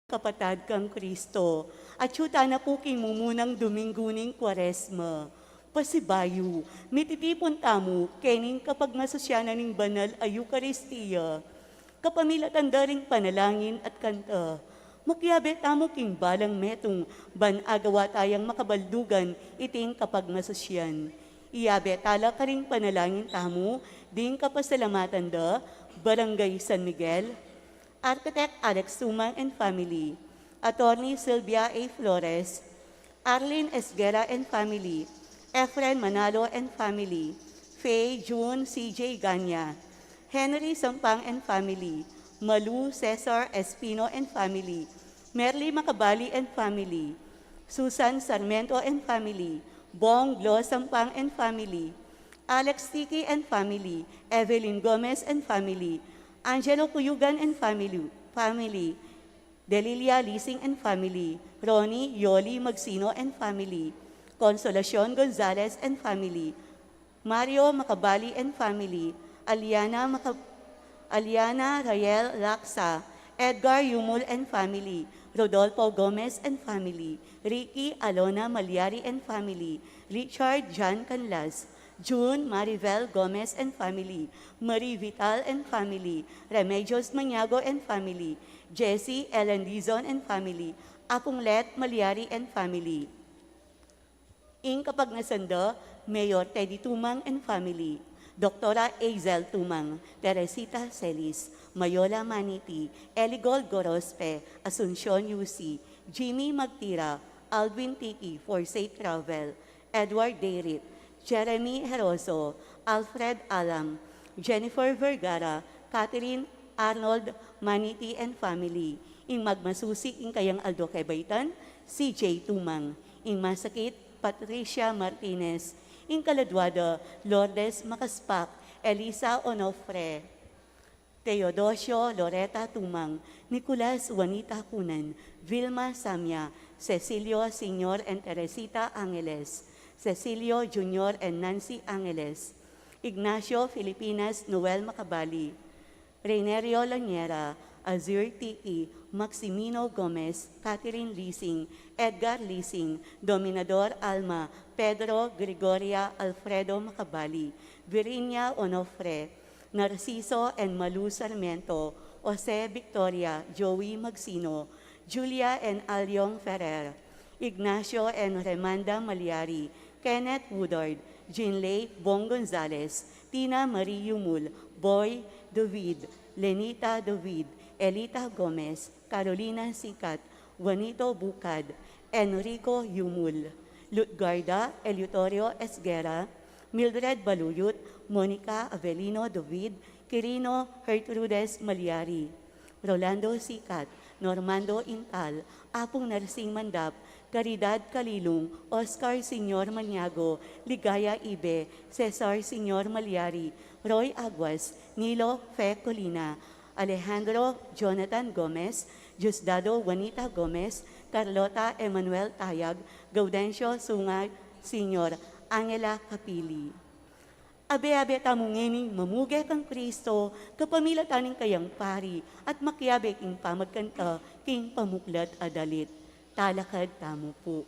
kapatad kang Kristo, at syuta na po king mumunang Dumingguning Kwaresma. Pasibayu, mititipon tamo, kening kapag masasyanan ng banal ay Eucharistia, kapamilatan daring panalangin at kanta, makyabe tamo king balang metong ban agawa tayang makabaldugan iting kapag masasyan. Iyabe tala ka ring panalangin tamo, ding kapasalamatan da, Barangay San Miguel, Architect Alex Sumang and family, Attorney Sylvia A. Flores, Arlene Esguera and family, Efren Manalo and family, Faye June C.J. Ganya, Henry Sampang and family, Malu Cesar Espino and family, Merly Macabali and family, Susan Sarmiento and family, Bong Glo Sampang and family, Alex Tiki and family, Evelyn Gomez and family, Angelo Cuyugan and family, Delilia Lising and family, Ronnie Yoli Magsino and family, Consolacion Gonzalez and family, Mario Macabali and family, Aliana Rael Laksa, Edgar Yumul and family, Rodolfo Gomez and family, Ricky Alona Malyari and family, Richard John Canlas, June Maribel Gomez and family, Marie Vital and family, Remedios Maniago and family, Jessie Ellen Dizon and family, Apunglet Malyari and family. Ing kapag nasanda, Mayor Teddy Tumang and family, Dr. Azel Tumang, Teresita Celis, Mayola Maniti, Eligol Gorospe, Asuncion UC, Jimmy Magtira, Alvin Tiki for Safe Travel, Edward Deirit, Jeremy Heroso, Alfred Alam, Jennifer Vergara, Catherine Arnold Maniti and family, ing magmasusi ing kayang Aldo Kebaitan, CJ Tumang, ing masakit Patricia Martinez, ing kaladwada Lourdes Makaspak, Elisa Onofre, Teodosio Loreta Tumang, Nicolas Juanita Kunan, Vilma Samya, Cecilio Senior and Teresita Angeles, Cecilio Jr. and Nancy Angeles, Ignacio Filipinas Noel Macabali, Reinerio Laniera, Azur Tiki, Maximino Gomez, Catherine Lising, Edgar Lising, Dominador Alma, Pedro Gregoria Alfredo Macabali, Virinia Onofre, Narciso and Malu Sarmiento, Jose Victoria, Joey Magsino, Julia and Alyong Ferrer, Ignacio and Remanda Malyari, Kenneth Woodard, Jinley Bong Gonzales, Tina Marie Yumul, Boy David, Lenita David, Elita Gomez, Carolina Sikat, Juanito Bukad, Enrico Yumul, Lutgarda Eleuterio Esguera, Mildred Baluyut, Monica Avelino David, Quirino Gertrudes Malyari, Rolando Sikat, Normando Intal, Apong Narsing Mandap, Caridad Kalilong, Oscar Senior Maniago, Ligaya Ibe, Cesar Senior Malyari, Roy Aguas, Nilo Fe Colina, Alejandro Jonathan Gomez, Diosdado Juanita Gomez, Carlota Emmanuel Tayag, Gaudencio Sungay Senior, Angela Capili. Abe-abe tamungining mamuge kang Kristo, kapamila taning kayang pari, at makyabe king pamagkanta, king pamuklat adalit. Talakad tamo po.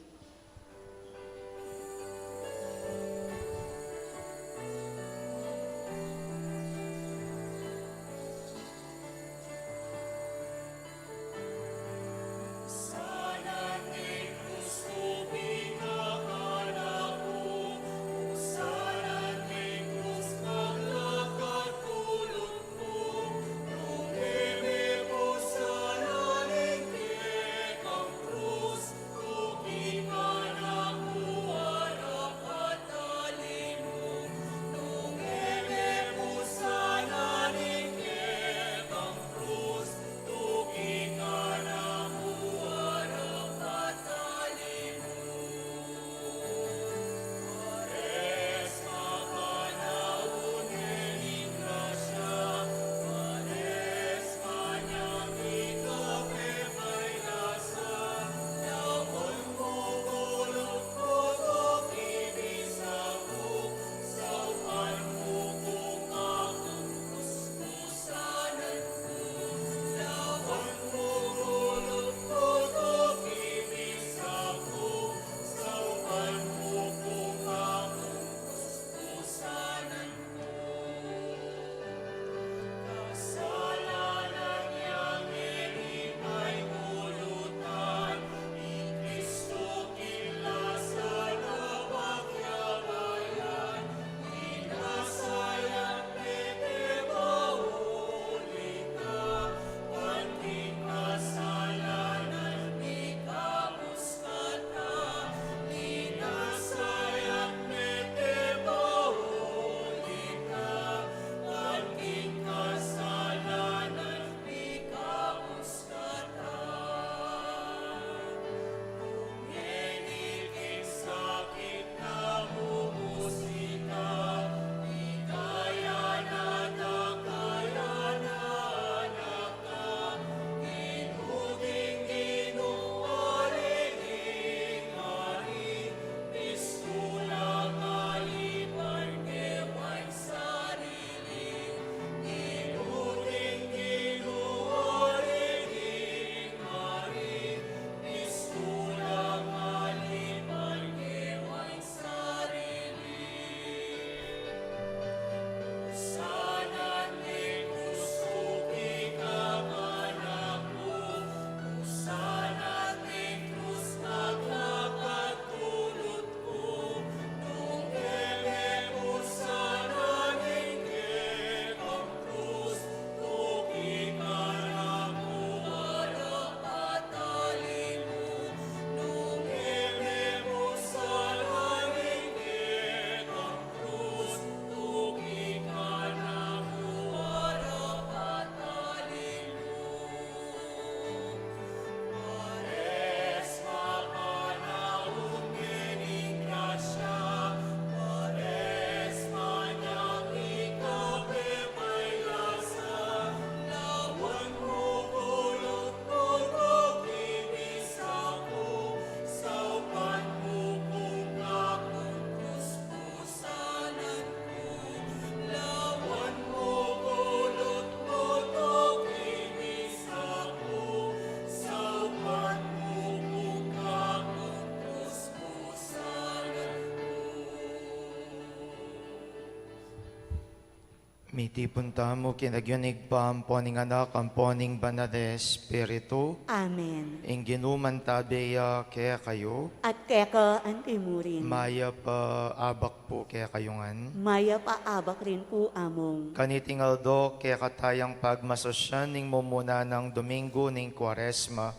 Miti punta mo kinagyunig pa ang poning anak ang poning banal na Espiritu. Amen. Ing ginuman tabeya kaya kayo. At keka antimurin. Maya pa abak po kaya kayungan. Maya paabak rin po among. Kaniting aldo kaya katayang pagmasosyan ning mumuna ng Domingo ning Kwaresma.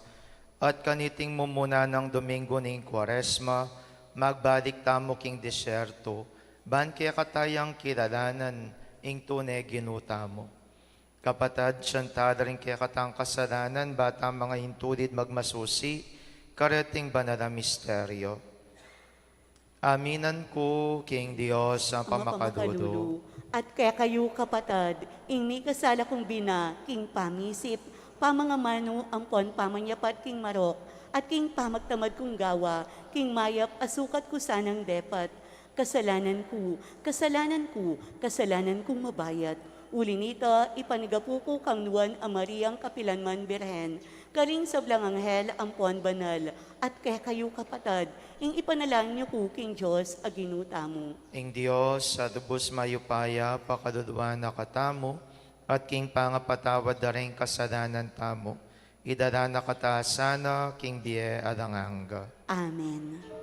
At kaniting mumuna ng Domingo ning Kwaresma, magbalik tamo king desyerto. Ban kaya katayang kilalanan ing tunay ginuta mo. Kapatad, siyanta rin kaya katang kasalanan, bata mga intulid magmasusi, karating banal na misteryo. Aminan ko, King Diyos, ang pamakadudo. At kaya kayo kapatad, ingni kasala kong bina, king pamisip, pamangamano ampon pamanyapat king marok, at king pamagtamad kong gawa, king mayap asukat ko sanang depat. Kasalanan kong mabayat. Uli nito, ipanigapu ko kang nuwan a Mariang Kapilanman Birhen, karing sablang anghel ampon banal, at kaya kayo kapatad, ing ipanalang niyo ko king Diyos aginuta mo. Ing Diyos, sa dubos mayupaya, pakaduduan na katamo, at king pangapatawad na rin kasalanan tamo, idala na katasana, king die adanganga. Amen.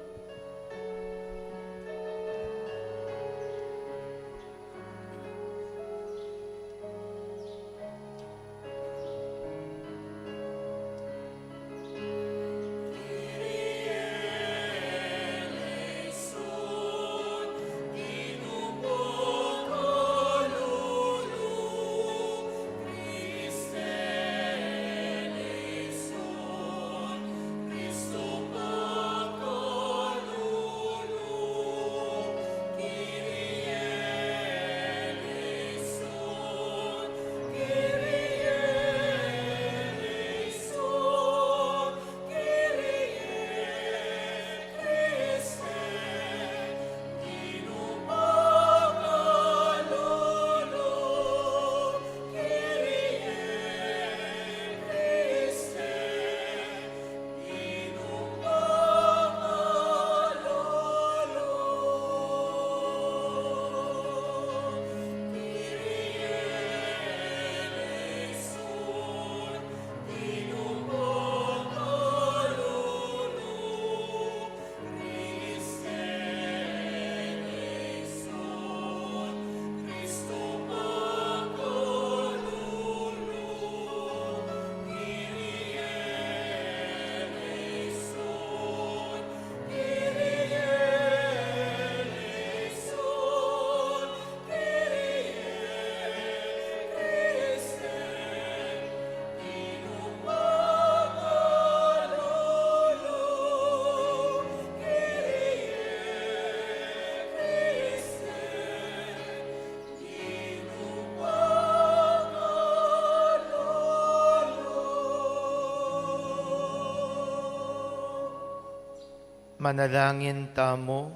Manalangin tamo,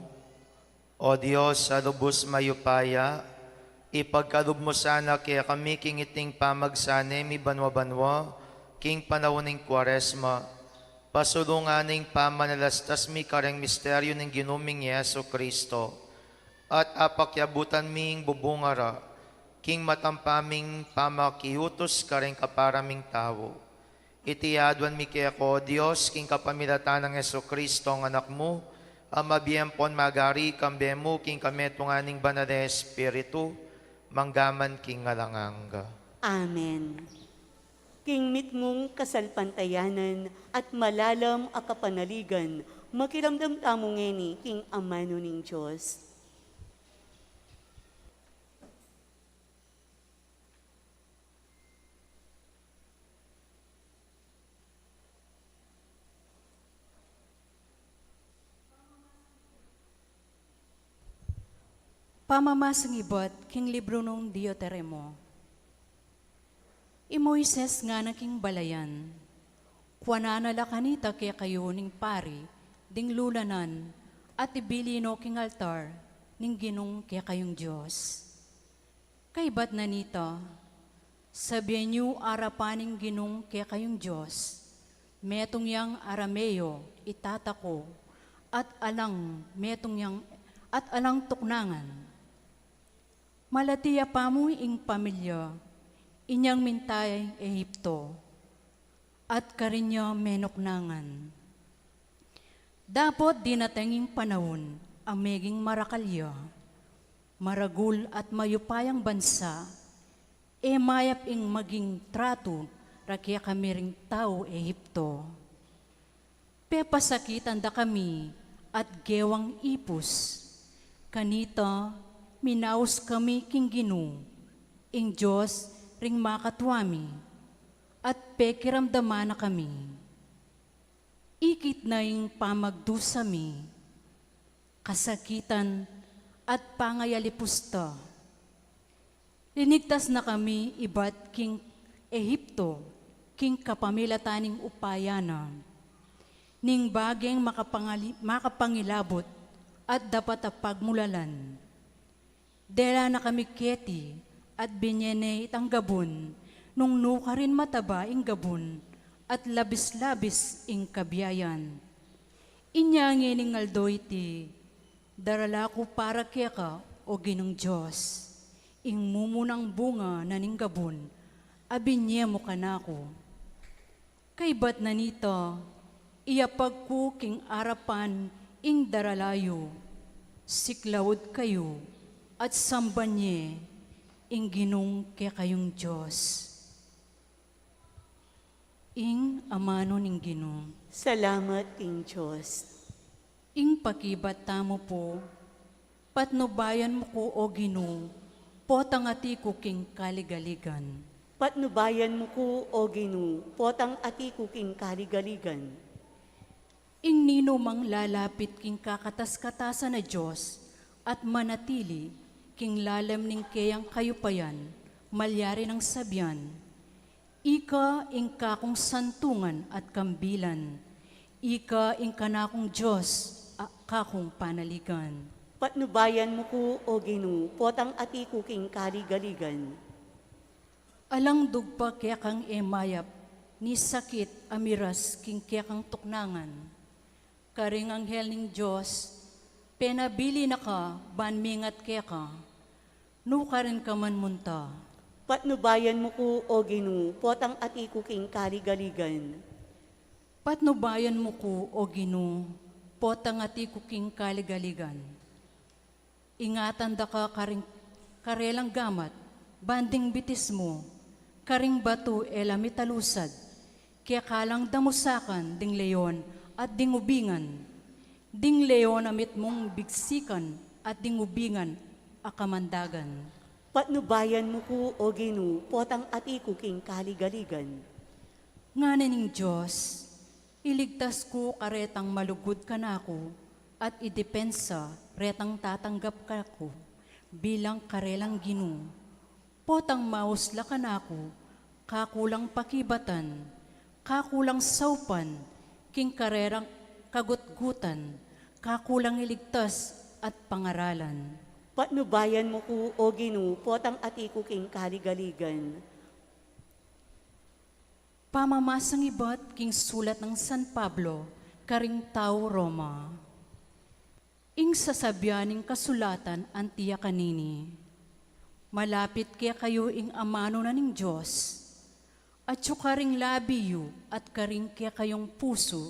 O Diyos, sa lubos mayupaya, ipagkalub mo sana kaya kami king iting pamagsane mi banwa-banwa, king panahon ng Kwaresma, pasulungan ng pamanalastas mi kareng misteryo ng ginuming Yeso Kristo, at apakyabutan ming bubungara, king matampaming pamakiutos kareng kaparaming tao. Itiyadwan mi kaya ko, Diyos, king kapamilatan ng Yeso Kristo ang anak mo, ang mabiyempon magari kambemo king kametunganing banal na Espiritu, manggaman king ngalanganga. Amen. King mitmong kasalpantayanan at malalam a kapanaligan, makiramdam tamo ngeni king amano ning Diyos. Pamamasangibot king libro nung Dioteremo. I Moises nga na king balayan, kuananala kanita kaya kayo ning pari, ding lulanan, at ibilino king altar, ning ginong kaya kayong Diyos. Kaibat na nito, sabihin niyo arapaning ginong kaya kayong Diyos, metong yang Arameo, itatako, at alang metong yang at alang tuknangan. Malatiya pa mo ing pamilya, inyang mintay Ehipto, at karinya menoknangan. Dapat dinatenging panahon ang meging marakalya, maragul at mayupayang bansa, mayap ing maging trato rakia kami ring tao Ehipto. Pepasakitan da kami at gewang ipus, kanita minaus kami king Ginu, ing Diyos ring makatwami, at pekiramdaman na kami. Ikit na ing pamagdusami, kasakitan at pangayalipusta. Linigtas na kami ibat king Ehipto, king kapamilataning upayana, ning bageng makapangilabot at dapat pagmulalan. Dela na kami keti at binyene itang gabon, nung nuka rin mataba ing gabon, at labis-labis ing kabiyayan. Inyangin ing aldo iti, darala ko para keka o ginong Diyos, ing mumunang bunga na ning gabon, abinye mo kanako. Kaibat na nito, iyapag ko king arapan ing daralayo, siklawod kayo, at sambanye, ing ginong kaya kayong Diyos. Ing amano ning Ginoo, Salamat, King Diyos. ing pakibat tamo po, patnubayan mo ko o Ginoo, potangati ko king kaligaligan. Patnubayan mo ko, O Ginu, potang ati ko king kaligaligan. Ing nino mang lalapit king kakatas-katasan na Diyos, at manatili king lalam ning kayang kayupayan, malyari ng sabyan. Ika ing kakong santungan at kambilan, ika ing kanakong Diyos, kakong panaligan. Patnubayan mo ko, O Ginu, potang ati ko king kaligaligan. Alang dugpa kaya kang emayap, ni sakit amiras king kaya kang tuknangan. Karing anghel ning Diyos, penabili na ka, banmingat kaya ka, nuka rin ka man munta. Patnubayan mo ko, O Ginu, potang ati ko king kaligaligan. Patnubayan mo ko, O Ginoo, potangati ko king kaligaligan. Ingatan da ka karelang gamat, banding bitis mo, karing bato elamitalusad, kaya kalang damusakan ding leon at ding ubingan. Ding leon amit mong bigsikan at ding ubingan akamandagan. Patnubayan mo ko, O Ginu, potang ati ko king kaligaligan. Nganing Diyos, iligtas ko karetang malugod ka na ako at idepensa retang tatanggap ka ko bilang karelang Ginoo. Potang mausla ka na ako, kakulang pakibatan, kakulang saupan, king karerang kagutgutan, kakulang iligtas at pangaralan. Patnubayan mo ko, O Ginu, potang ati ko king kaligaligan. Pamamasang ibat king sulat ng San Pablo, karing tao Roma. Ing sasabyaning kasulatan antiya kanini, malapit kaya kayo ing amano na ning Diyos, at karing labiyo at karing kaya kayong puso,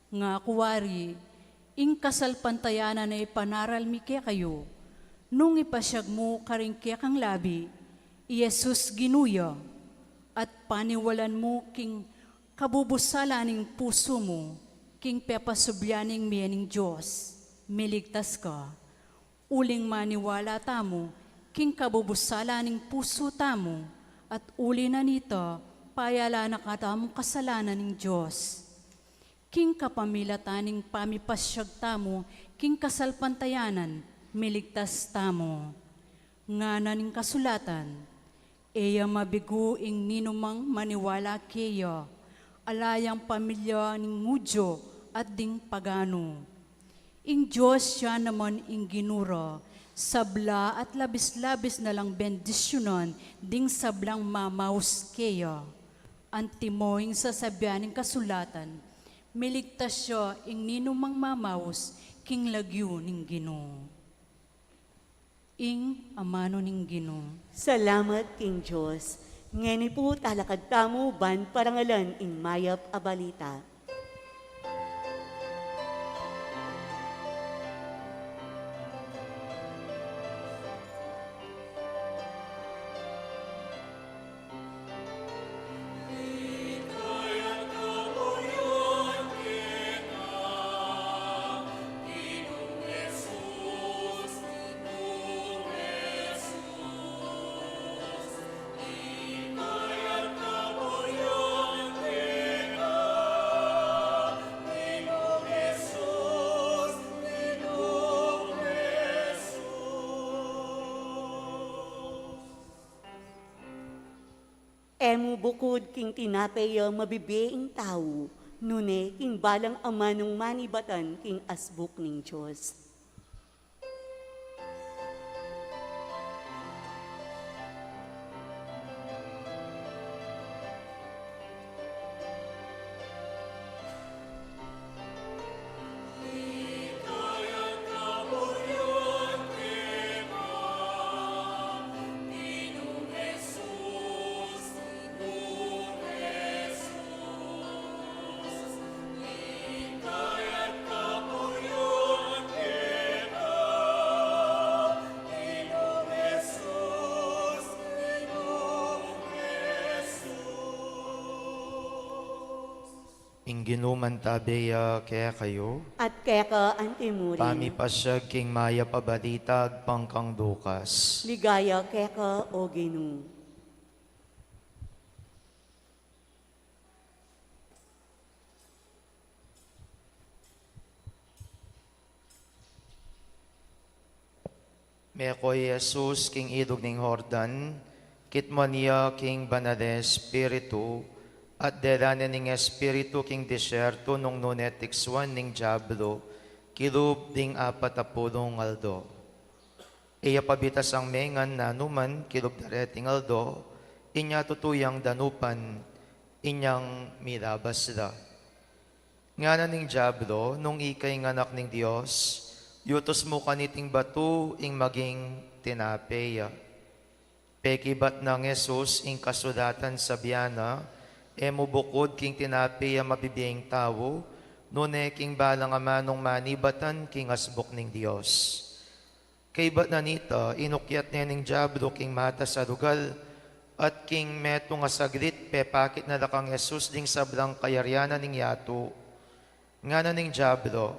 nga kuwari, ing kasalpantayanan na ipanaralmi kaya kayo, nung ipasyag mo karing kaya kang labi, Yesus ginuya, at paniwalan mo king kabubusalaning puso mo, king pepasubyaning miyaning Diyos, miligtas ka. Uling maniwala tamo, king kabubusalaning puso tamo, at uli na nito, payala na katamong kasalanan ng Diyos. King kapamilataning pamipasyag tamo, king kasalpantayanan, miligtas tamo. Nga naning kasulatan, eya mabigo ing ninumang maniwala keya, alayang pamilya ning Hudyo at ding pagano. Ing Diyos siya naman ing ginura, sabla at labis-labis na lang bendisyonan ding sablang mamaus keya. Antimoing sasabyaning kasulatan, miligtas siya ing ninumang mamaus king lagyo ning Ginoo. ing amano ning Ginoo. Salamat King Diyos. Ngeni po talakad tamo ban parangalan ing mayap a balita. Emu bukod king tinapeya mabibiing tao, nune king balang ama nung manibatan king asbuk ning Diyos. Ingginuman tabeya kaya kayo, At kaya ka antimurin, pamipasyag king maya pabalitag pangkang dukas. ligaya kaya ka o Ginoo. Mekoy Jesus king idog ning Hordan, kitmania king banade Espiritu, at deranen ning Espiritu king desyerto nung nunetiksuan ning Diablo, kirub ding 40 aldo. Iya pabitas ang mengan na numan kirub dareting aldo, inya tutuyang danupan, inyang mirabas da. Nga na ning Diablo, nung ikay nganak ning Dios, yutos mo kaniting batu ing maging tinapeya. Pekibat ng Jesus ing kasulatan sa biyana, emo bukod king tinapeya mabibiyeng tao, nune king balang amanong manibatan king asbok ning Dios. Kay bat na nita, inukyat niya ning Diablo king mata sa rugal, at king meto nga saglit, pepakit na lakang Jesus ding sablang kayaryanan ning yato. Nga na ning Diablo,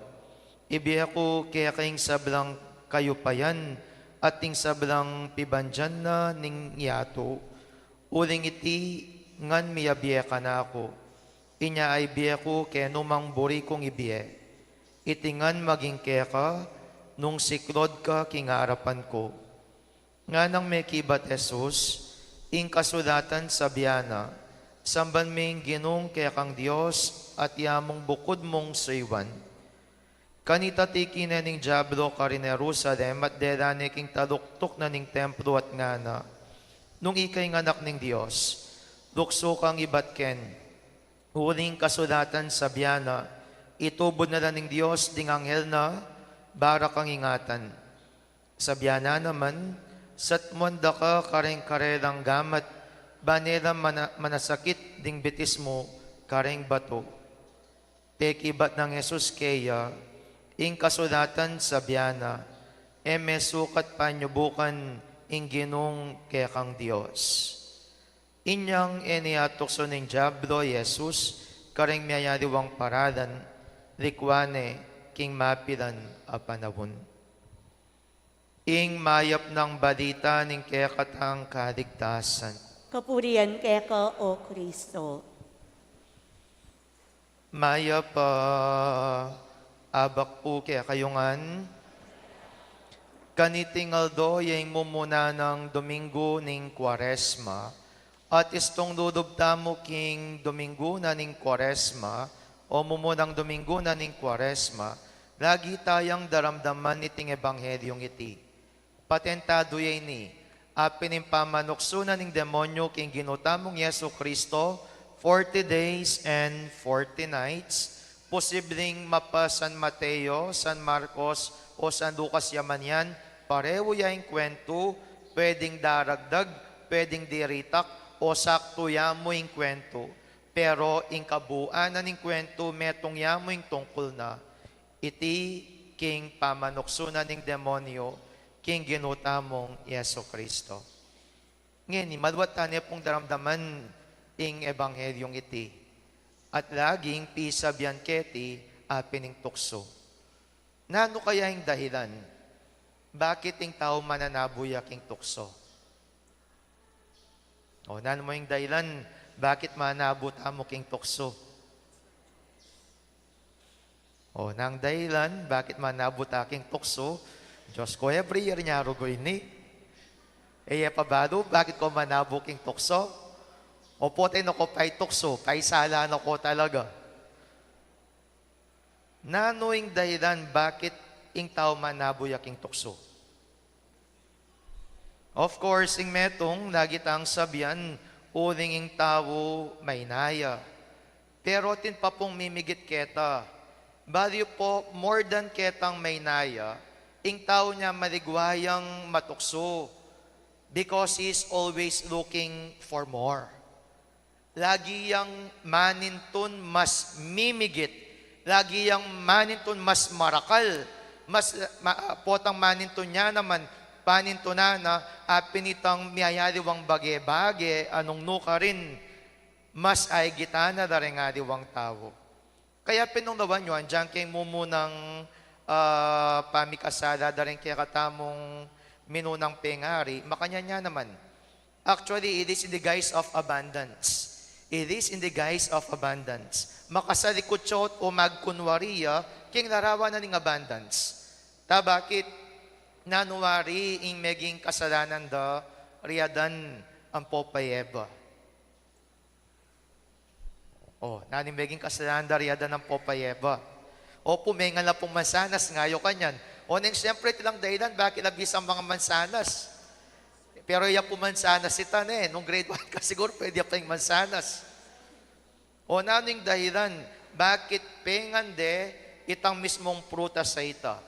ibiya ko kaya kayong sablang kayupayan at ting sablang pibandyan na ning yato. Uling iti ngan miyabiya ka na ako. Inya ay biya ko kaya numang buri kong ibiya. Itingan maging kaya ka nung siklod ka kingarapan ko. Nga nang may kibat Jesus, ing kasulatan sa biyana, samban ming ginong kaya kang Diyos at yamong bukod mong suywan. Kanita tiki na ning Diablo ka rin Jerusalem at derane king taluktok na ning templo at ngana. Nung ikay nganak ning Diyos, lukso kang ibatken. Huling kasulatan sa biyana, itubod na ning Diyos ding anghel na, bara kang ingatan. Sa biyana naman, satmonda ka kareng karerang gamat, banera manasakit ding bitis mo, kareng bato. Pekibat ng Jesus kaya, ing kasulatan sa biyana, eme sukat panyubukan ing ginong kaya kang Diyos. Inyang eniatokso ning Diablo, Jesus, kareng miyayariwang paradan, likwane, king mapilan a panahon. Ing mayap ng balita ning kaya katang kaligtasan. Kapurian kaya ka o Kristo. Mayap abak po kaya kayungan. Kanitingal do yung mumuna ng Domingo ning Kwaresma. At istong dudubta mo king Domingo na ning Kwaresma o mumunang Domingo na ning Kwaresma, lagi tayang daramdaman iting ebanghelyong iti. Patentado yay ni, apin pamanukso na ning demonyo king ginutamong Yesu Kristo, 40 days and 40 nights, posibleng mapa San Mateo, San Marcos, o San Lucas yaman yan, pareho yaing kwento, pwedeng daragdag, pwedeng diritak, o sakto yamo yung kwento. Pero ing kabuuan na ning kwento, metong yamo yung tungkol na, iti king pamanuksunan ning demonyo, king ginutamong Yeso Kristo. Ngayon, malwatan niya pong daramdaman ing ebanghelyong iti. At laging pisabyan keti apining tukso. Nano kaya yung dahilan? Bakit yung tao mananabuyak yung tukso? O, nano mo yung dahilan? Bakit manabot mo king tukso? O, nang dahilan, bakit manabot aking tukso? Diyos ko, every year niya rugoy ni. Pabado, bakit ko manabo king tukso? O pote no ko pa'y tukso, pa'y sala no ko talaga. Nano yung dahilan, bakit ing tao manabuyak king tukso? Of course, ing metong, lagi tang sabihan, uling ing tao may naya. Pero tin pa pong mimigit keta. Bali po, more than ketang may naya, ing tao niya maligwayang matukso. Because he's always looking for more. Lagi yang maninton mas mimigit. Lagi yang maninton mas marakal. Potang maninton niya naman, panintunan na pinitang miyayariwang bage-bage, anong nuka rin, mas ay gitana na rin ariwang tao. Kaya pinunglawan nyo, andyan kay mumunang pamikasala, da rin kaya katamong minunang pengari, makanya niya naman. Actually, it is in the guise of abundance. It is in the guise of abundance. Makasalikutsyot o magkunwariya, king larawan na ning abundance. Bakit? Nanuwari ing meging kasalanan da riyadan ang popayeba. O, naning meging kasalanan da riyadan ang popayeba. O, pumengan na pong mansanas, ngayo kanyan. O, nang siyempre tilang dahilan, bakit labis ang mga mansanas? Pero yung pumansanas ita na nung grade 1 ka siguro pwede pa yung mansanas. O, naning dahilan, bakit pengan de itang mismong prutas sa ita?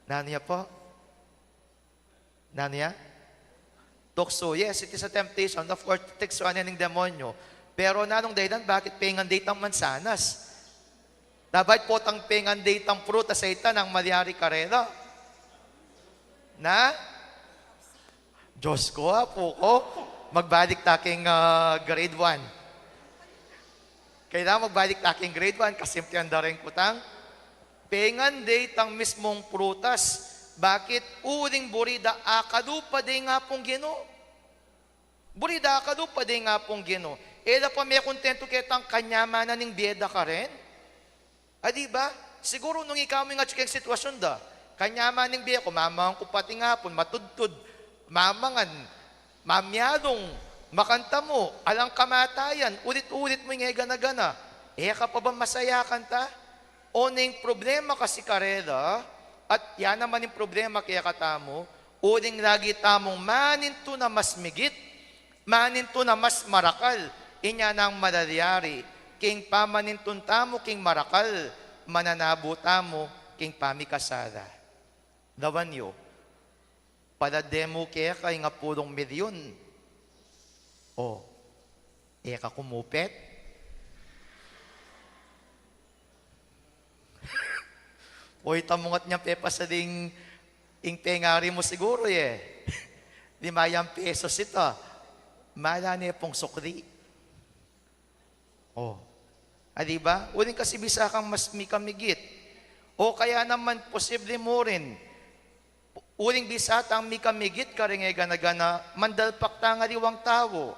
Naniya po? Naniya? Tukso, yes, it is a temptation. Of course, teksuan yan ng demonyo. Pero nanong dahilan, bakit pengan datang mansanas? Dapat po tang pengan datang prutas sa ita ng malyari karela. Diyos ko, po ko, magbalik taking grade 1. Kailangan magbalik taking grade 1 kasi simplihan da rin kutang. Pengan day tang mismong prutas. Bakit? Uling burida akadupa day nga pong gino. Burida akadupa day nga pong gino. Ela pa may kontento kitang kanyamanan ng biyeda ka rin. Diba? Siguro nung ikaw may nga chikeng sitwasyon da. Kanyaman ng biyeda ko, mamang ko pati nga po, matudtud, mamangan, mamyadong, makanta mo, alang kamatayan, ulit-ulit mo yung gana-gana. Ka pa ba masaya kanta? O na yung problema kasi karela, at yan naman yung problema kaya katamo, uling lagi tamong maninto na mas migit, maninto na mas marakal, inya nang malalyari, king pamanintun tamo, king marakal, mananabo tamo, king pamikasada. Dawan nyo, palademo kaya kay nga pulong milyon, o, ka kumupet? O, itamungat niya pepasaling ing pengari mo siguro ₱5 ito. Mala niya pong sukli. O, diba? Uling kasi bisa kang mas mikamigit. O kaya naman posible mo rin. Uling bisa tang mikamigit ka rin gana-gana, mandalpak tang ariwang tao.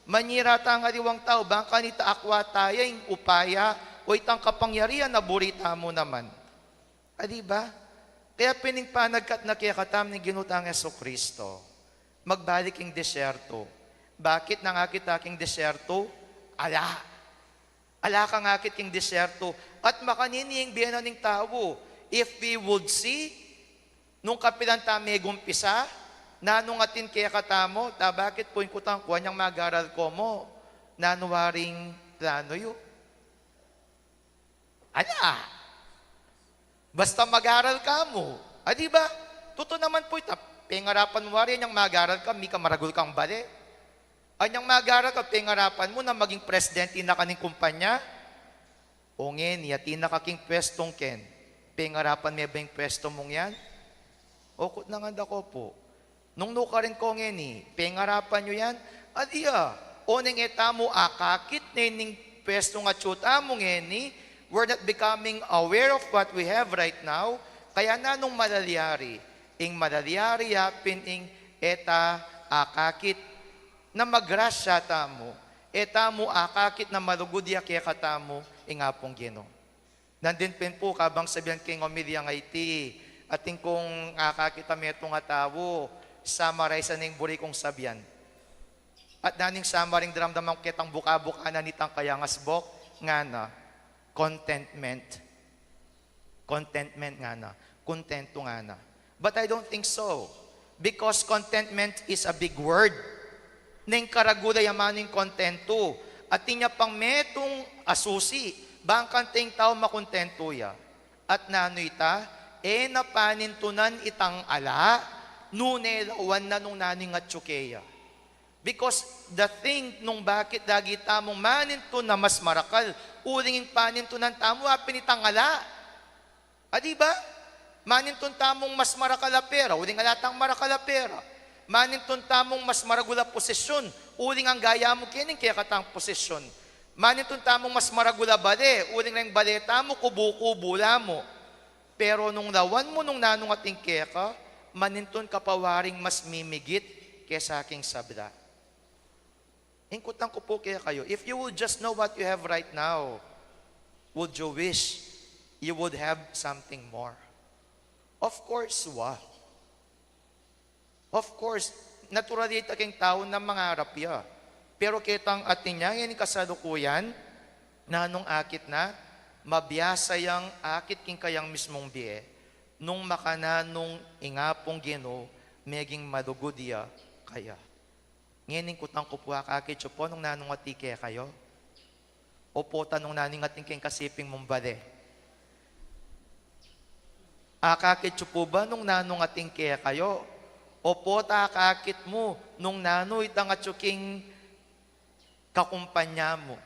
Manyira tang ariwang tao, bangka nita akwa tayo yung upaya o itang kapangyarihan na burita mo naman. Diba? Kaya piningpanagkat na kaya katam ni ginutang Yeso Kristo, magbalik yung deserto. Bakit nangakit aking deserto? Ala kang akit yung deserto. At makanini yung biyena ng tao. If we would see, nung kapilan tamay gumpisa, nanong atin kaya katamo, bakit po yung kutang kuha niyang magaral ko mo, nanuwaring plano yu. Ala, basta mag-aral ka mo. Di ba? Totoo naman po ito. Pengarapan mo rin yung mag-aral ka, mi ka maragul kang bali. Anyang mag-aral ka, pengarapan mo na maging presidente na kaning kumpanya. O ngen, yati na kaking pwestong ken. Pengarapan may ba yung pwesto mong yan? O na nga ko po. Nung nuka rin ko ngen, pengarapan nyo yan. Adiya, o neng etamo akakit na yung pwesto nga tsuta mo ngen, we're not becoming aware of what we have right now. Kaya na nung malalyari, ing malalyari yapin ing eta akakit na magrasya tamo, eta mo akakit na malugudya kaya katamo ing apong Gino. Nandin pin po kabang sabihan king omilya nga iti, ating kung akakit ameto nga tawo, samaray sa ning buri kong sabihan. At naning samaring dramdamang kitang buka-buka na nitang kayangasbok, nga na, contentment. Contentment nga na. Kontento nga na. But I don't think so. Because contentment is a big word. Neng karagula yamaning kontento. At tinya pang metong asusi. Bangkan ting tao makontento ya. At nanoy ta, napanintunan itang ala, nunelawan na nung naning at tsukeya. Because the thing nung bakit dagi tamong maninto na mas marakal, ulinging paninto ng tamo, apinitang ala. Diba? Maninton tamong mas marakala pera, uling alatang marakala pera. Maninton tamong mas maragula posisyon, uling ang gaya mo kining kaya katang posisyon. Maninton tamong mas maragula bale, uling lang bale tamo kubu-kubula mo. Pero nung lawan mo nung nanong ating keka, maninton kapawaring mas mimigit kesa aking sabda. Ingkutan ko po kaya kayo, if you would just know what you have right now, would you wish you would have something more? Of course, Of course, naturalita king tao na mangarap ya. Pero kitang atin niya, yan kasalukuyan, na nung akit na, mabiyasa yang akit king kayang mismong biye, nung makana nung ingapong Gino, meging madugudya kaya. Ngayon kutang ko po akit po nung nanong atike kayo. O po tanong naning ating king kasiping mong bade. Akakit po ba nung nanong ating kaya kayo? O po takakit mo nung nanoy itang atsuking kakumpanya mo?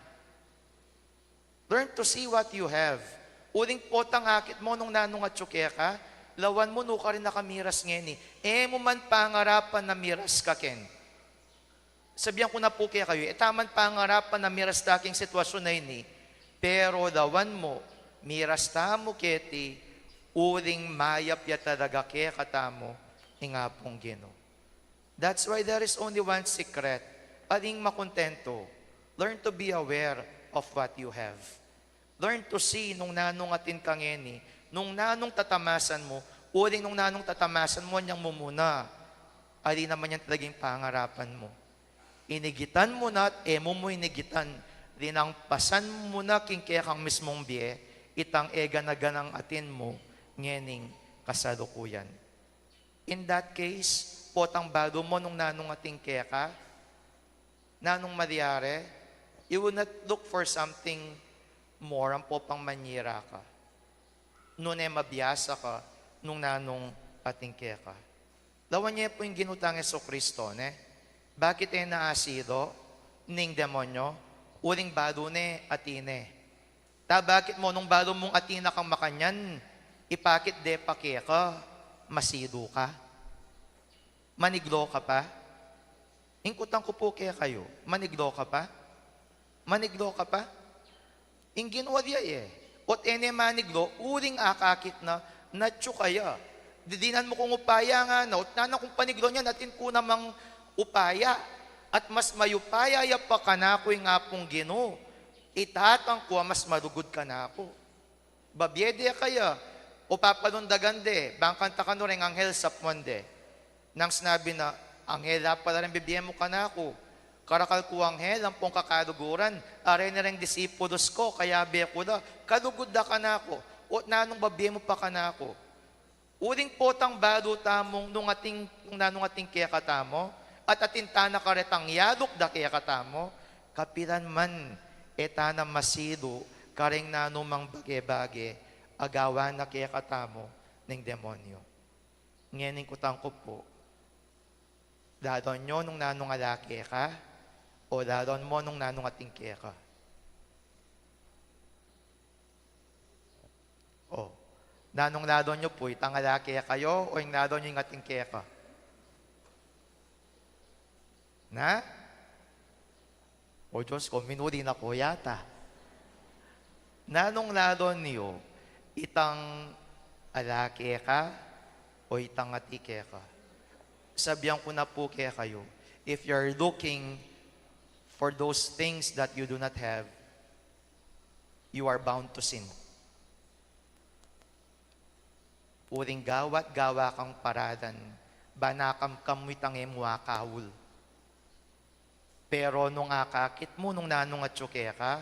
Learn to see what you have. Uling po tangakit mo nung nanong atsuke ka, lawan mo no ka rin nakamiras ngeni. Mo man pangarapan na miras ka ken. Sabihan ko na po kaya kayo, taman pangarapan na miras taking sitwasyon na ini, pero lawan mo, miras tamo keti, uling mayap ya talaga kaya katamo, ingapong Gino. That's why there is only one secret, aling makontento. Learn to be aware of what you have. Learn to see nung nanong atin kangeni, nung nanong tatamasan mo, uling nung nanong tatamasan mo, niyang mumuna, ali naman yan talagang pangarapan mo. Inigitan mo na at mo inigitan. Linampasan mo na king kaya kang mismong biye, itang ega-naganang atin mo, ngening kasalukuyan. In that case, potang bago mo nung nanong ating kaya ka, nanong Mariare, you will not look for something more, ang popang manyira ka. Noon mabiyasa ka, nung nanong ating kaya ka. Lawan niya po yung ginutang Jesucristo, Bakit naasido ning demonyo? Uling bado atine. Bakit mo nung bado mong atina kang makanyan, ipakit de pake ka, masido ka? Maniglo ka pa? Ingkutan ko po kaya kayo, maniglo ka pa? Maniglo ka pa? Ingin wadya Ot maniglo, uling akakit na, natyo kaya. Didinan mo kung upaya nga na, ot na kung paniglo niya, natin ko namang upaya at mas mayupaya ya pa ka na ako yung apong Gino. Itatang ko mas madugod ka na ako. Babyede kaya o papalundagande, bangkanta ka no rin anghel sa pwande. Nang sinabi na, anghel pala rin bibigyan mo ka na ako. Karakal ko anghel, ang pong kakaduguran. Aray na rin disipulos ko, kaya be ko da. Kadugod da ka na ako. O nanong babye mo pa ka na ako. Uling potang bado tamong nung nanong ating kaya katamo, at atintana karetang yadok da kaya katamo, kapilan man etana masido, karing nanumang bage-bage, agawan na kaya katamo ng demonyo. Ngayon kutang ko po, dadon nyo nung nanong alake ka, o dadon mo nung nanong atingke ka. O, nanong dadon nyo po, itang alake kayo, o yung dadon nyo yung atingke ka? Na? O Diyos ko, minuri na ko yata. Nanong nadon niyo, itang alake ka o itang atike ka? Sabihan ko na po kaya kayo, if you're looking for those things that you do not have, you are bound to sin. Puring gawat gawa kang paradan, banakam kamwit ang emwa kawul. Pero nung akakit mo, nung nanong atsuke ka,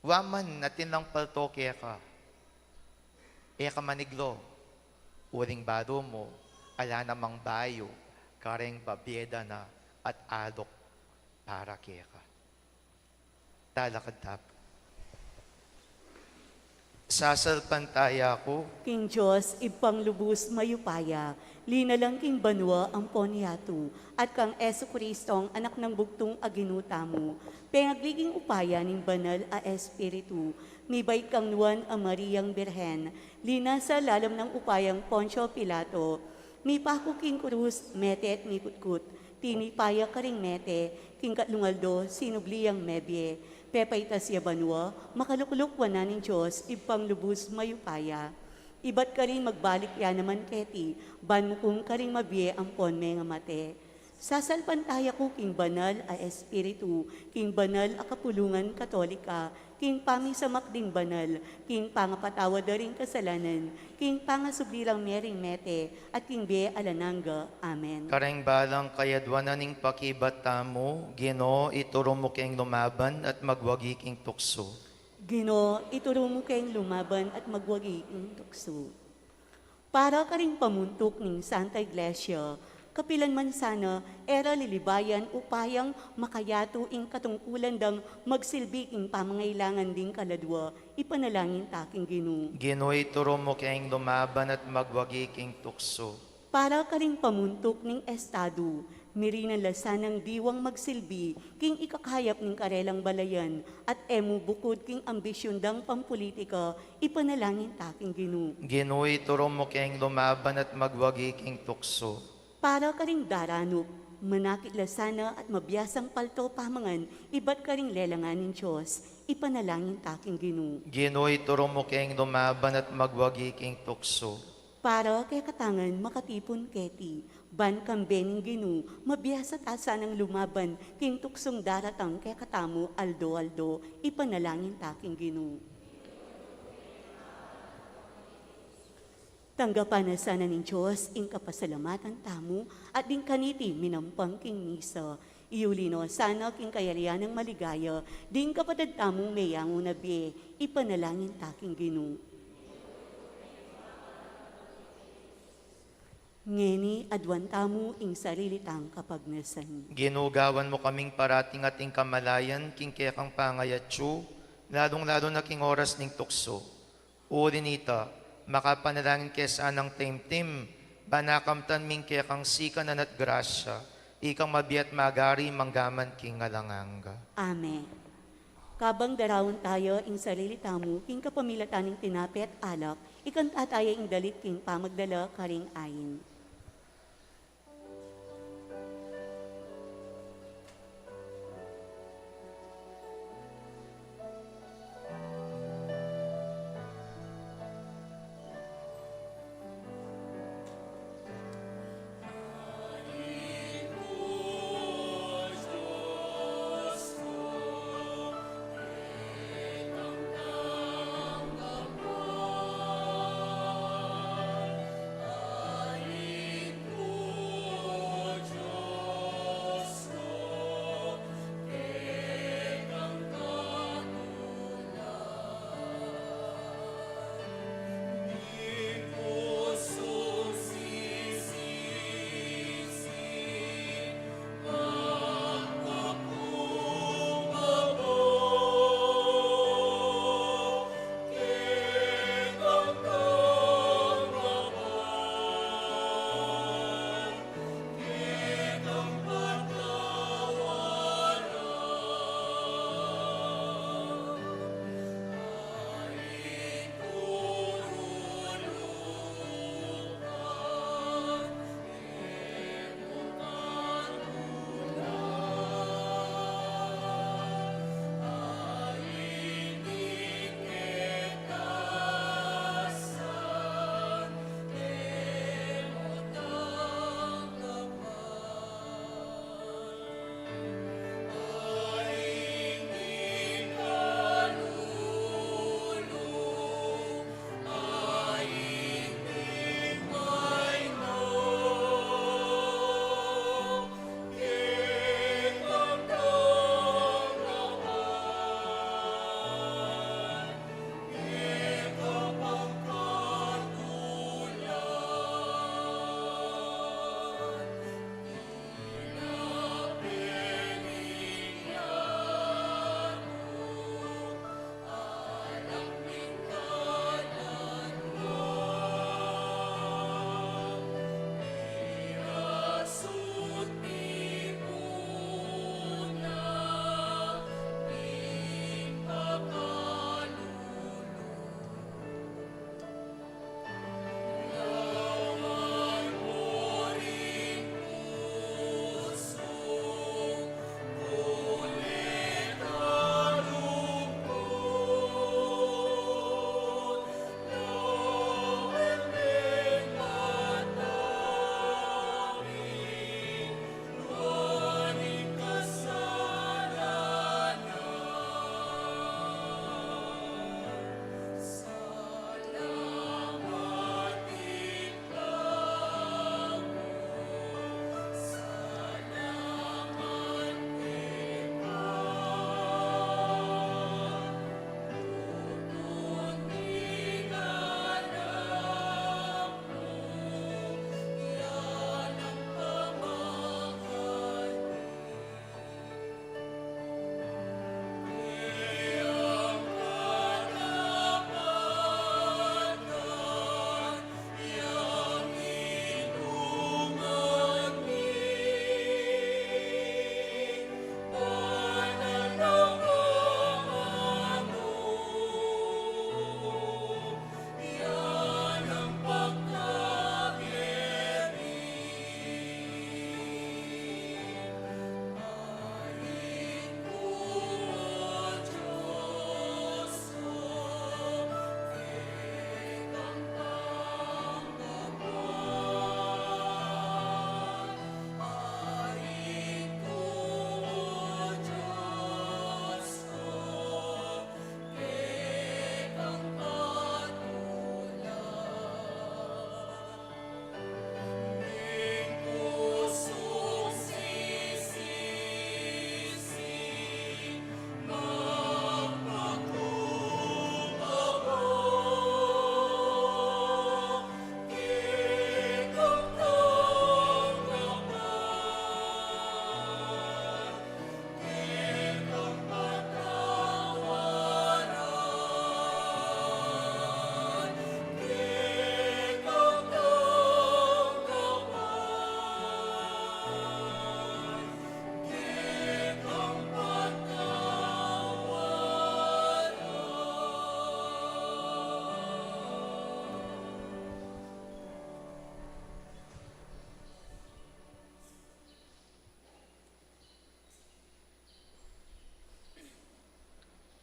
waman natin lang paltoke ka. Eka maniglo, uring bado mo, ala namang bayo, kareng babyeda na at adok para keka. Talakad tap. Sasalpantaya ko, King Diyos, ipanglubos mayupaya, linalang king banwa ang ponyatu, at kang Eso Kristong anak ng bugtong aginuta mo, pengagliging upaya ning banal a Espiritu, mibay kang nuwan a Mariang Birhen, lina sa lalam ng upayang Poncio Pilato, mi pako king krus, mete at mikutkut, tinipaya karing mete, king katlungaldo, sinubliyang mebye, pepaytas ya banwa, makalukuluk na ng Diyos, ipanglubos mayupaya. Iba't ka rin magbalik ya naman keti, ban mo kung ka rin mabye ang ponme nga mate. Sasalpantaya ko king banal a Espiritu, king banal a kapulungan katolika, king pamisamak ding banal, king pangapatawa da rin kasalanan, king pangasubirang mering mete, at king be alananga. Amen. kareng balang kayadwanan ning pakibata mo, Gino, ituro mo kayong lumaban at magwagi king tukso. Gino, ituro mo kayong lumaban at magwagi ng tukso. Para ka rin pamuntok ng Santa Iglesia, kapilan man sana, era lilibayan upayang makayato ing katungkulan dang magsilbi ing pamangailangan ding kaladwa, ipanalangin taking Gino. Gino, ituro mo kayong lumaban at magwagi king tukso. Para ka rin pamuntok ng estado, mirinan lasanang diwang magsilbi, king ikakayap ng karelang balayan, at emu bukod king ambisyon dang pampolitika, ipanalangin taking Gino. Gino, ituro mo kayong lumaban at magwagi king tukso. Para ka ring daranop, manakit lasana at mabiyasang palto pamangan, iba't ka ring lelanganin Diyos, ipanalangin taking Gino. Gino, ituro mo kayong lumaban at magwagi king tukso. Para kay katangan makatipon keti, ban kambening Gino, mabiyasa tasa ng lumaban, king tuksong daratang kay katamo aldo-aldo, ipanalangin taking Gino. Tanggapan na sana ng Diyos, ing kapasalamatan tamo, at din kaniti minampang king misa. Iulino sana king kayarian ng maligaya, din kapatid tamong mayango na biye, ipanalangin taking Gino. Ngeni adwan tamo ing sarili tang kapagnasan. Ginugawan mo kaming parating ating kamalayan, king kekang pangayatsu, ladong-lado na king oras ning tukso. Uri nita, makapanalangin kesa ng timtim, banakamtan ming kekang sika na nat grasya, ikang mabiat magari manggaman king alanganga. Amen. Kabang darawon tayo ing sarili tamo, king kapamilatan ing tinapi at alak, ikanta tayo ing dalit king pamagdala karing ayin.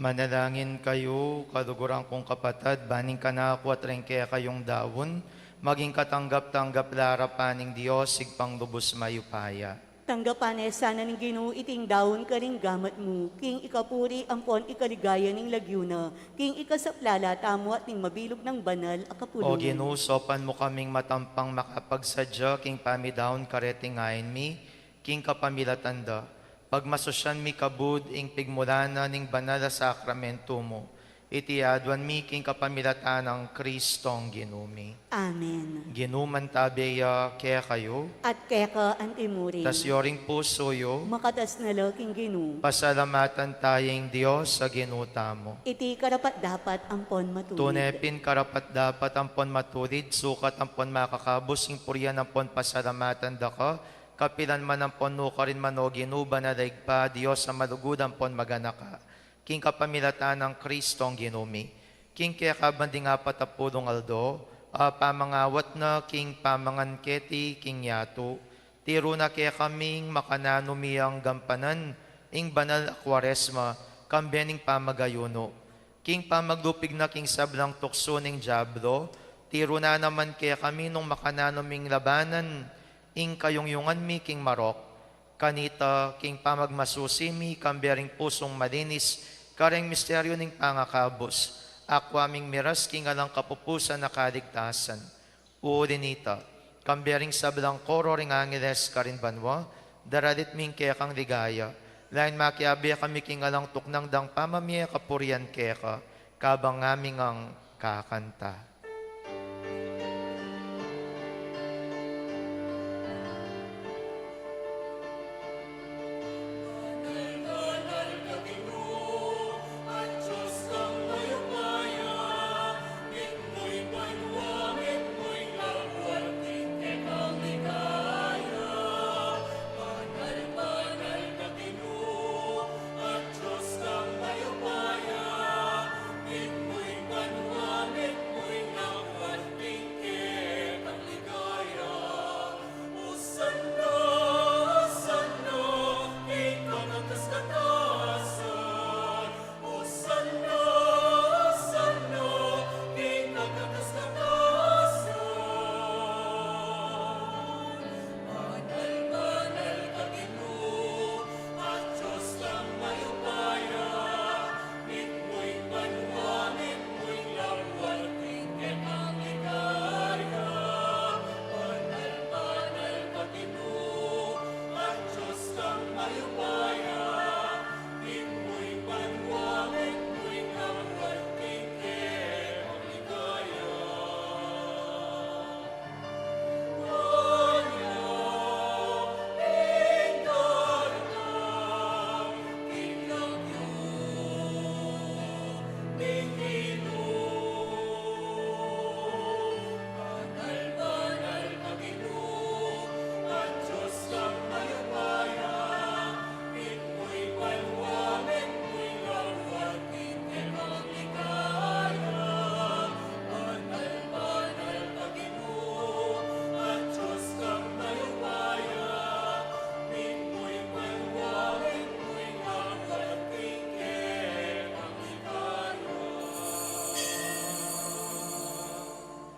Manalangin kayo, kaluguran kong kapatid, baning ka na ako at rin kaya kayong dawon, maging katanggap-tanggap larapaning Diyos, sigpang lubos mayupaya. Tanggapan sana ng Ginoo iting daon ka ring gamat mo, king ikapuri ampon ikaligaya ning lagyuna, king ikasaplala tamo at ning mabilog ng banal O akapulungan. ginusopan mo kaming matampang makapagsadya, king pamidaon kareting ayon mi, king kapamilatanda. Pagmasosyan mi kabud, ing pigmulana ning banal na sakramento mo. Itiadwan mi, king kapamilatan ng Kristong ginumi. Amen. Ginuman tabeya kaya kayo, At keka antimuri, tas yoring puso yo, makatas na laking Ginoo, pasalamatan tayong Diyos sa ginuta mo. iti karapat dapat ampon matulid. Tunepin karapat dapat ampon matulid, sukat ampon makakabos, ing puryan ampon pasalamatan da ka, kapilan man ampon no ka rin mano ginuba na daigpa, Diyos sa malugod ampon maganaka. King kapamilatan ng Kristong ginumi. King kaya kabanding apat apulong aldo, pamangawat na king pamangan keti, king yato. Tiro na kaya kaming makananumiyang gampanan, ing banal akwaresma, kambening pamagayuno. King pamaglupig na king sablang tukso ning jablo, tiro na naman kaya kami nung makananuming labanan, ing kayungyungan mi king marok. Kanita king pamagmasusimi, kambering pusong malinis, kareng misteryo ning pangakabos, akwaming miras king alang kapupusan na kaligtasan. Uulinita, kambering sablang koro ring angeles karin banwa, daralit ming kaya kang ligaya, lain makiabi kami king alang tuknang dang pamamiya kapurian keka, kabang aming ang kakanta.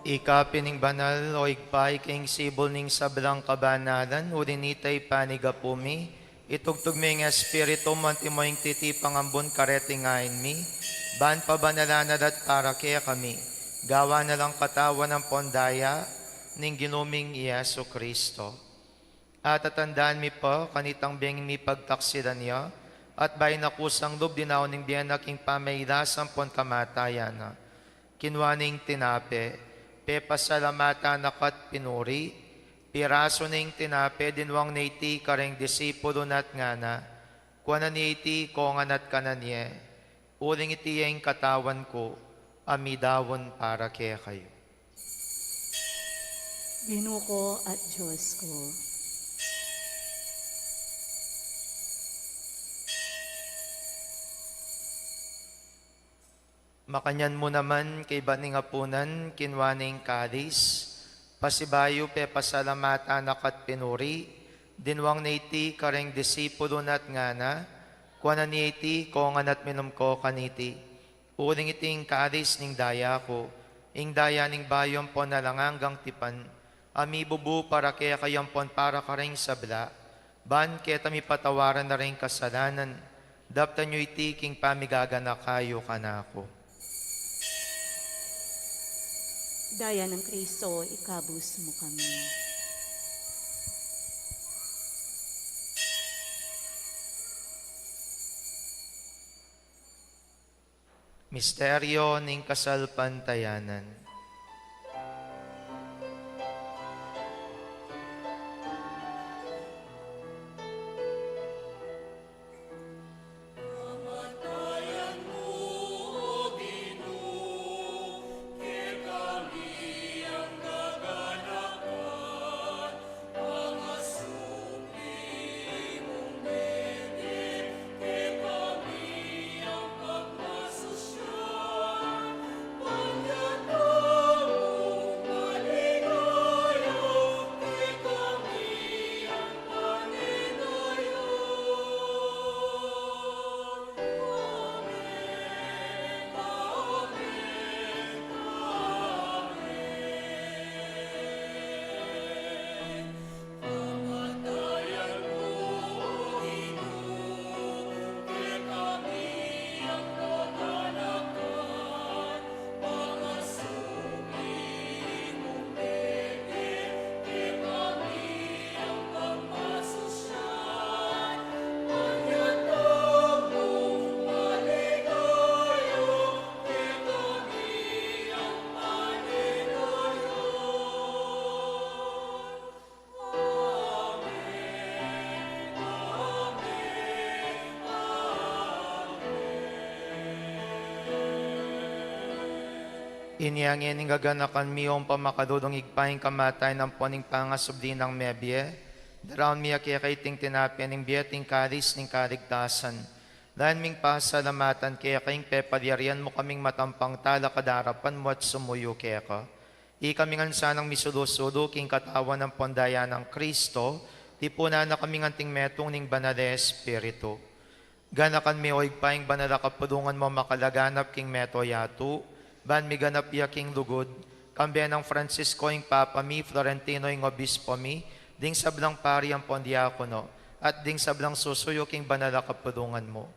Ikapining banal o igpay king sibol ning sablang kabanalan, ulinitay panigapumi, itugtog mi nga espiritu mantimoying titipang ambon kareting ain mi, ban pabanalanan at para kaya kami, gawa na lang katawan ng pondaya, ning ginuming Iesu Kristo. At tatandaan mi pa, kanitang biyang mi pagtaksilan niya, at bay nakusang lub dinaw ning biyan king pamaylasan pon kamatayan na. Kinwaning tinape, pepasalamatan nakat pinuri, piraso ning tinape dinwang naiti kareng disipulo nat nga na, kuana ni iti ko nga nat kananye, uling iti yung katawan ko, amidawon para kaya kayo. Ginoo ko at Diyos ko. Makanyan mo naman kay baning apunan, kinwaning kalis, pasibayo pe pasalamatan nakat pinuri, dinwang naiti kareng disipulo nat nga na, kuanan ni iti, kongan at minum ko kaniti. Uling iting kaaris ning daya ko, ing daya ning bayon po na langanggang tipan, ami bubu para kaya kayampon para ka rin sabla, ban kaya tami patawaran na rin kasalanan, daptan nyo iti king pamigagana kayo kanako. Daya ng Kristo, ikabus mo kami. Misteryo ning kasalpantayanan. Inyangin ng gaganakan miyong pamakadudong igpaing kamatay ng poning pangasubdi ng mebye, daraon miya kaya kaiting tinapya ng biyating karis ng kaligtasan. Dahil ming pasalamatan kaya kaing pepadyarian mo kaming matampang tala kadarapan mo at sumuyo kaya ka. Ikamingan sanang misudo-sudo king katawan ng pondaya ng Kristo, tipuna na kaming anting metong ning banale Espiritu. Ganakan mi o igpaing banala kapudungan mo makalaganap king meto yatu, ban mi ganap iya king lugod, kambiyan ng Francisco ing Papa mi, Florentino ing Obispo mi, ding sablang pari ang pondiakono, at ding sablang susuyo king banala kapudungan mo.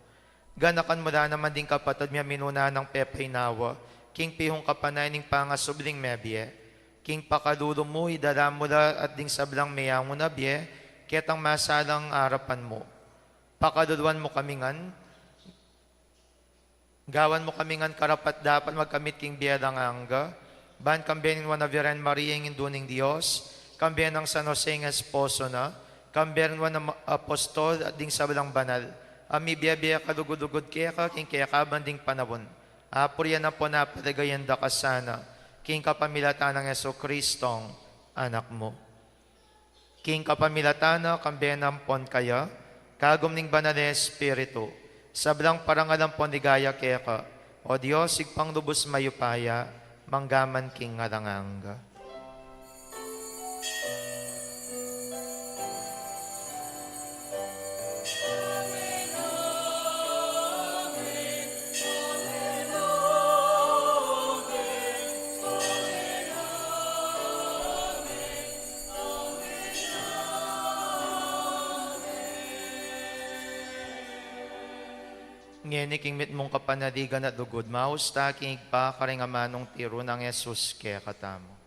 Ganakan mo na naman ding kapatid miya minuna ng Pepe Nawa, king pihong kapanay ning pangasubling mebye, king pakadulo mo, idala mo la at ding sablang mayang na bye, ketang masalang arapan mo. Pakaduluan mo kamingan, gawan mo kamingan karapat dapat magkamit king biyadang angga, ban kambenin na Viren Maria ng Induning Diyos, kambiyan ng San Jose ng Esposo na, kambiyan ng Apostol at ding sablang banal, ami biya kadugudugod kaya ka, king kaya kabanding panabon. Apurya na po na patagayan da kasana, king kapamilatan ng Yeso Kristong anak mo. King kapamilatan na kambiyan ng pon kaya, kagum ning banal na Espiritu, sablang parangalang pondigaya kaya ka, o Diyos, sigpang lubos mayupaya, manggaman king ngaranganga. Ngeni king mit mong kapanaligan at dugod, mahusta king igpa karingamanong tiro ng Yesus kaya katamo.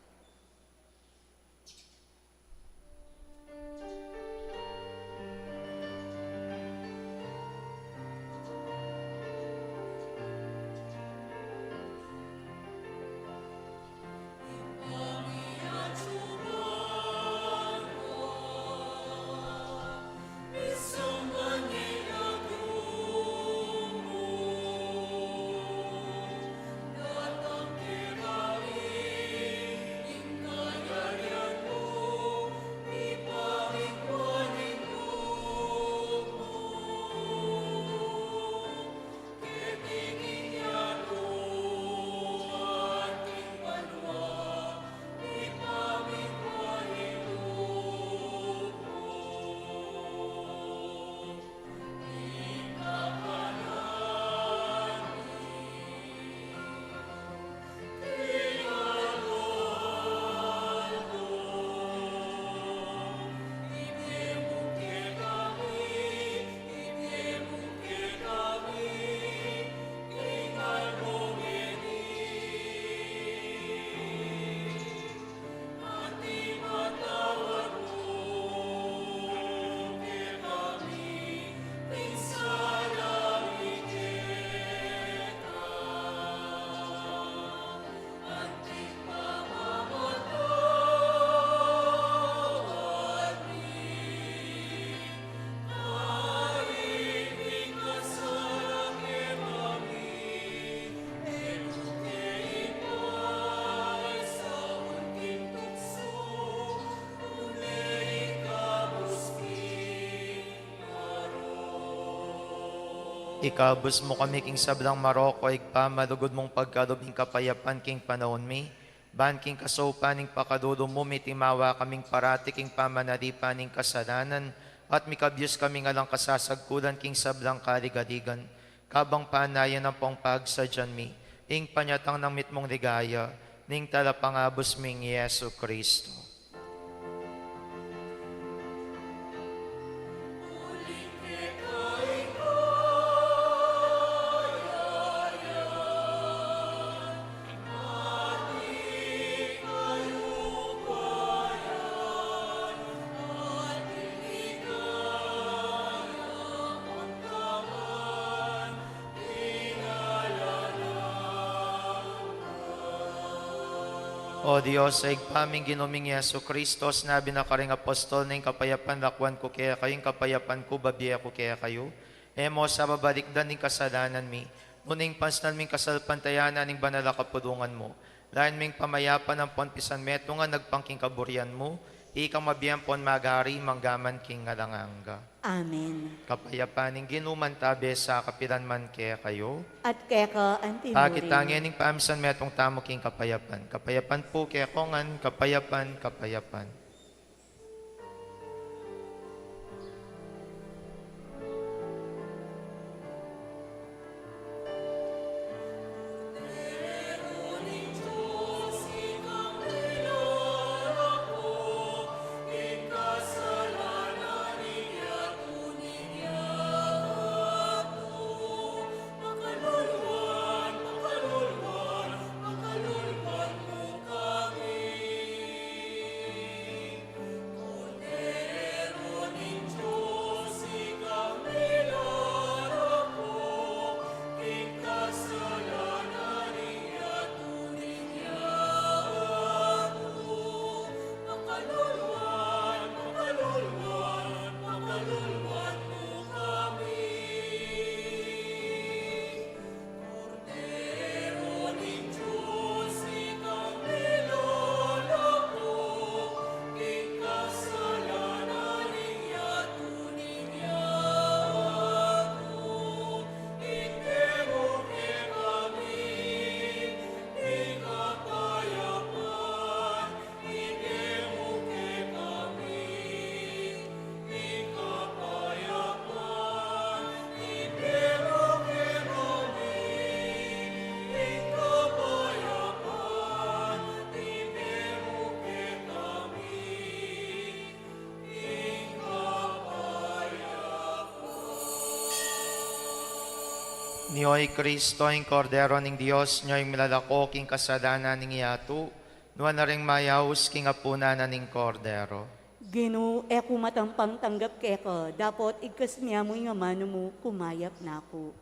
Ikabus mo kami king sablang Maroko, igpa malugod mong pagkalubing kapayapan king panahon mi. Ban king kasopaning pakadudo mo, mitimawa kaming parati king pamanalipaning kasalanan, at mikabyos kaming alang kasasagkulan king sablang kaligaligan. Kabang panayan ng pong pagsadyan mi, ing panyatang ng mitmong ligaya, ning talapangabos ming Yesu Kristo. O Diyos, sa igpaming ginuming Yesu Kristo, sinabi na karing apostol na yung kapayapan lakwan ko kaya kayo, yung kapayapan ko babiya ko kaya kayo. Emo sa babalikdan ng kasalanan mi, nuning pansnan ming kasalpantayanan ng banala kapudungan mo. Lain ming pamayapan ng ponpisan meto nga nagpangking kaburian mo, ikang mabiyang pon magari manggaman king ngalanganga. Amen. Kapayapaning ginuman tabi sa kapilan man kaya kayo. At keka ang Akit tinuring. tangianing paamisan metong tamo king kapayapan. Kapayapan po kaya kongan, kapayapan, kapayapan. Niyo'y Kristo, ang kordero ng Diyos, niyo'y milalako king kasalanan ng iyatu, nuwan na ring mayawus king apunanan ng kordero. Ginu, eko matampang tanggap keka, dapat igkas niya mo nga mano mo, kumayap na ako.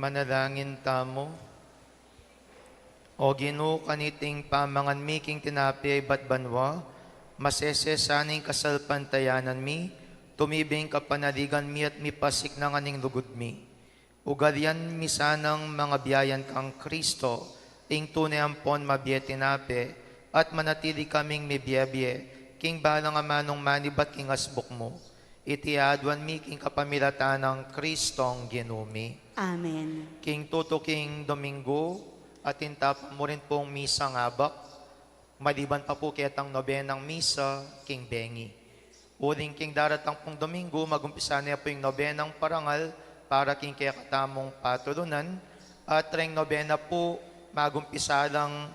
Manalangin tamo. O Ginoo kaniting pamangan mi king tinapi bat banwa, masesesaning kasalpantayanan mi, tumibing kapanaligan mi at mi pasik ng aning lugod mi. Ugalian mi sanang mga biyayan kang Kristo, ing tunay ampon mabiye tinapi, at manatili kaming mi biyabye, king balang amanong manibat king asbuk mo. Itiadwan mi king kapamilatan ng Kristong ginumi. Amen. King Tuto King Domingo, at intap mo rin pong misa ngabak, maliban pa po kitang nobenang misa, King Bengi. Uling King daratang pong Domingo, magumpisa niya po yung nobenang parangal para King kaya katamong patulunan, at ring nobena po, magumpisa lang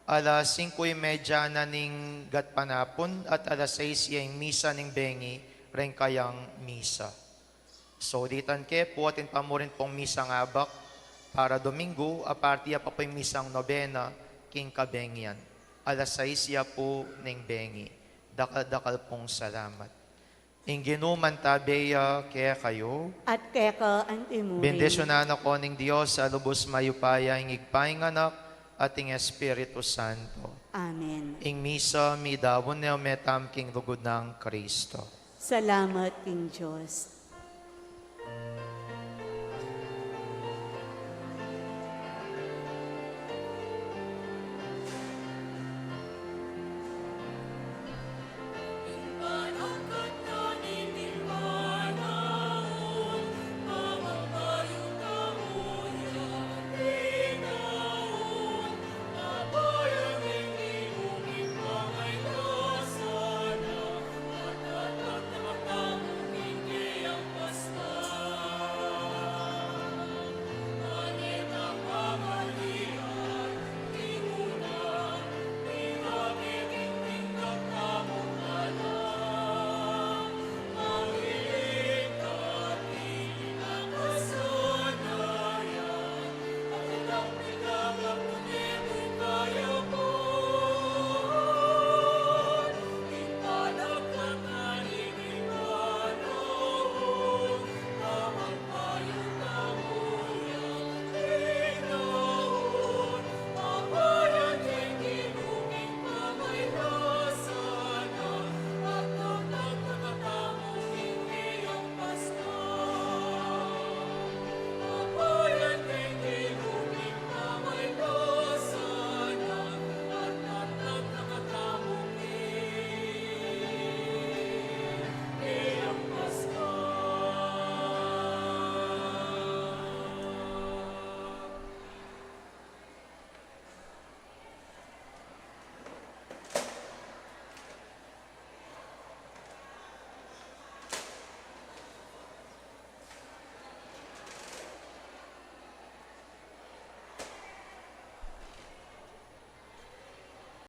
alas 5:30 na ning gatpanapon, at alas 6 yung misa ning Bengi, ring kayang misa. So, ditan ke po, atin pa mo rin pong misa ngabak, para Domingo, apartiya pa po yung misang nobena, King Kabengyan. Alas 6 po ng Bengi. Dakal-dakal pong salamat. Inginuman tabeya kaya kayo. At kaya ka antimuri. Bendisyonan ako ng Diyos sa lubos mayupaya, ing igpaing anak, at ing Espiritu Santo. Amen. Ing misa, mi dawon neo metam king lugod ng Kristo. Salamat, King Diyos.